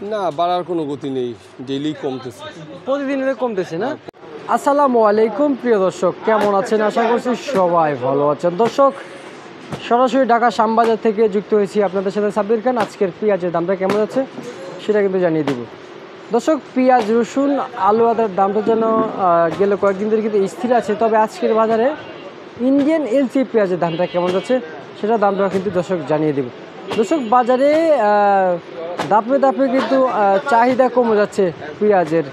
না, বাড়ার কোনো গতি নেই, ডেইলি কমতেছে। প্রতিদিনের কমতেছে না? আসসালামু আলাইকুম প্রিয় দর্শক, কেমন আছেন? আশা করছি সবাই ভালো আছেন। দর্শক, সরাসরি ঢাকা শ্যামবাজার থেকে যুক্ত হয়েছি আপনাদের সাথে সাব্বির খান। আজকের পেঁয়াজের দামটা কেমন আছে সেটা কিন্তু জানিয়ে দিব। দর্শক, পেঁয়াজ, রসুন, আলু, আদার দামটা যেন গেলে কয়েকদিন ধরে কিন্তু স্থির আছে, তবে আজকের বাজারে ইন্ডিয়ান এলসি পেঁয়াজের দামটা কেমন যাচ্ছে সেটা দামটা কিন্তু দর্শক জানিয়ে দেব। দর্শক, বাজারে দাপে দাপে কিন্তু চাহিদা কমে যাচ্ছে পেঁয়াজের।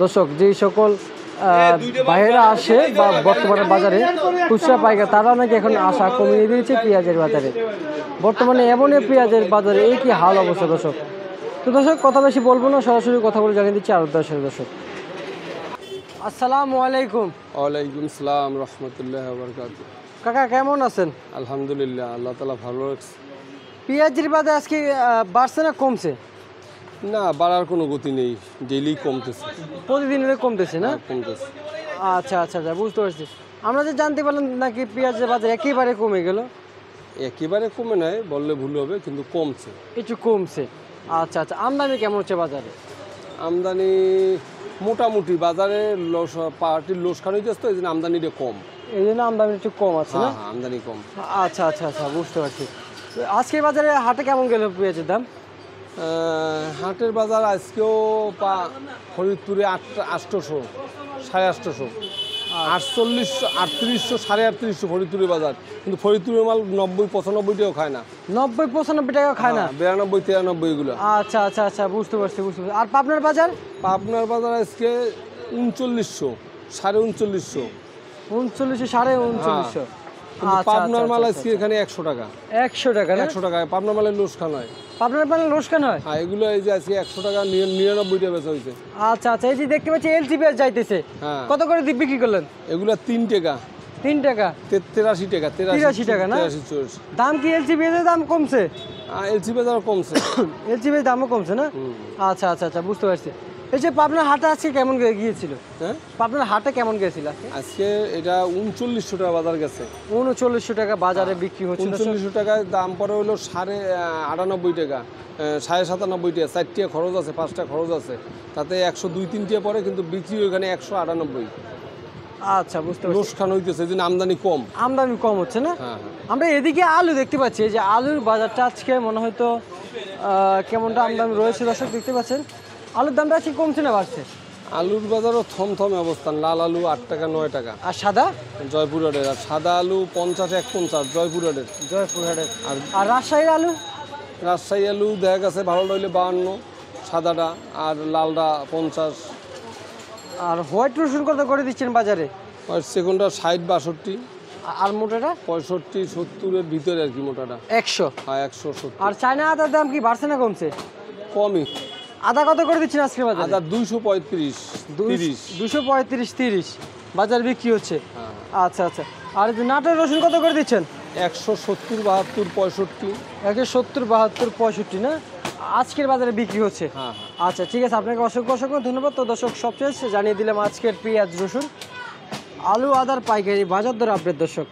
দর্শক, যেই সকল বাইরে আসে বা বর্তমানে বাজারে খুচরা পাইকার, তারা নাকি এখন আশা কমিয়ে দিয়েছে পেঁয়াজের বাজারে। বর্তমানে এমনই পেঁয়াজের বাজারে এই কি হাল অবস্থা দর্শক। তো দর্শক, কথা বেশি বলবো না, সরাসরি কথা বলে জানিয়ে দিচ্ছি আরব দর্শক। দর্শক, আসসালামু আলাইকুম। ওয়ালাইকুম আসসালাম রহমতুল্লাহ বারকাতুহু। কাকা কেমন আছেন? আলহামদুলিল্লাহ, আল্লাহ তাআলা ভালো রাখছে। পেঁয়াজের বাজার আজকে বাড়ছে না কমছে? না, বাড়ার কোনো গতি নেই, ডেইলি কমতেছে। প্রতিদিনের কমতেছে না? কমতেছে। আচ্ছা আচ্ছা আচ্ছা, বুঝতে পারছি। আমরা যে জানতে পারলাম নাকি পেঁয়াজের বাজার একেবারে কমে গেল। একেবারে কমে নাই বললে ভুল হবে, কিন্তু কমছে, একটু কমছে। আচ্ছা আচ্ছা, আমদানি কেমন হচ্ছে বাজারে? আমদানি মোটামুটি বাজারে পার্টির লোসখান হইতেছে, তো এই জন্য আমদানিটা কম। এই জন্য আমদানি একটু কম আছে না? হ্যাঁ, আমদানি কম। আচ্ছা আচ্ছা আচ্ছা, বুঝতে পারছি। আজকের বাজারে হাটে কেমন গেল পেঁয়াজের দাম? হাটের বাজার আজকেও ফরিদপুরে 800, 850, 4800, 3800, 3850 ফরিদপুরের বাজার। কিন্তু ফরিদপুরের মাল 90-95টাও খায় না। 90-95 টাকা খায় না? 92-93 এগুলো। আচ্ছা আচ্ছা আচ্ছা, বুঝতে পারছি বুঝতে পারছি। আর পাবনার বাজার? পাবনার বাজার আজকে 3900, 3950। 3900, 3950। কিন্তু পাবনার মাল আজকে এখানে 100 টাকা। 100 টাকা না? 100 টাকা। পাবনার মালের লোসখান হয়। পাবনার মালে লোসকান হয়? হ্যাঁ, এগুলো এই যে আজকে 100 টাকা 99টা বেচা হয়েছে। আচ্ছা আচ্ছা, এই যে দেখতে পাচ্ছি এলসি পেঁয়াজ যাইতেছে। হ্যাঁ। কত করে বিক্রি করলেন? এগুলো 3 টাকা। 3 টাকা? 83 টাকা। 83 টাকা না? 83-84। দাম কি এলসি পেঁয়াজের দাম কমছে? এলসি বাজারও কমছে। এলসি পেঁয়াজের দামও কমছে না? আচ্ছা আচ্ছা আচ্ছা, বুঝতে পারছি। এই যে পাবনার হাটে আজকে কেমন গিয়েছিল? হ্যাঁ, পাবনার হাটে কেমন গিয়েছিল আজকে? এটা 3900 টাকা বাজার গেছে। 3900 টাকা বাজারে বিক্রি হচ্ছে। 3900 টাকায় দাম পরে হলো 98.5 টাকা, 97.5 টাকা। 4 টাকা খরচ আছে, 5 টাকা খরচ আছে, তাতে 102-3 টাকা পরে, কিন্তু বিক্রি ওইখানে 198। আচ্ছা, বুঝতে পারছি। লোসখান হইতেছে, এই জন্য আমদানি কম। আমদানি কম হচ্ছে না? হ্যাঁ। আমরা এদিকে আলু দেখতে পাচ্ছি, এই যে আলুর বাজারটা আজকে মনে হয়তো কেমনটা আমদানি রয়েছে। দর্শক, দেখতে পাচ্ছেন আলুর দামটা আজকে কমছে না বাড়ছে? আলুর বাজারও থমথমে অবস্থান। লাল আলু 8 টাকা 9 টাকা। আর সাদা? জয়পুরহাটের। আর সাদা আলু 50-150 জয়পুরহাটের। জয়পুরহাটের। আর রাজশাহীর আলু? রাজশাহী আলু দেখা গেছে ভালো রইলে 52 সাদাটা, আর লালটা 50। আর হোয়াইট রসুন কত করে দিচ্ছেন বাজারে? আর সেকেন্ডটা 60-62। আর মোটাটা? 65-70-এর ভিতরে আর কি, মোটাটা 100। হ্যাঁ, 170। আর চায়না আদার দাম কি বাড়ছে না কমছে? কমই। আদা কত করে দিচ্ছেন আজকে বাজারে? আদা 235-30। 235-30 বাজার বিক্রি হচ্ছে। হ্যাঁ। আচ্ছা আচ্ছা। আর এই যে নাটোর রসুন কত করে দিচ্ছেন? 170-72-65। 170-72-65 না? আজকের বাজারে বিক্রি হচ্ছে। হ্যাঁ। আচ্ছা, ঠিক আছে, আপনাকে অসংখ্য অসংখ্য ধন্যবাদ। তো দর্শক, সবশেষ জানিয়ে দিলাম আজকের পেঁয়াজ, রসুন, আলু, আদার পাইকারি বাজার দর আপডেট। দর্শক।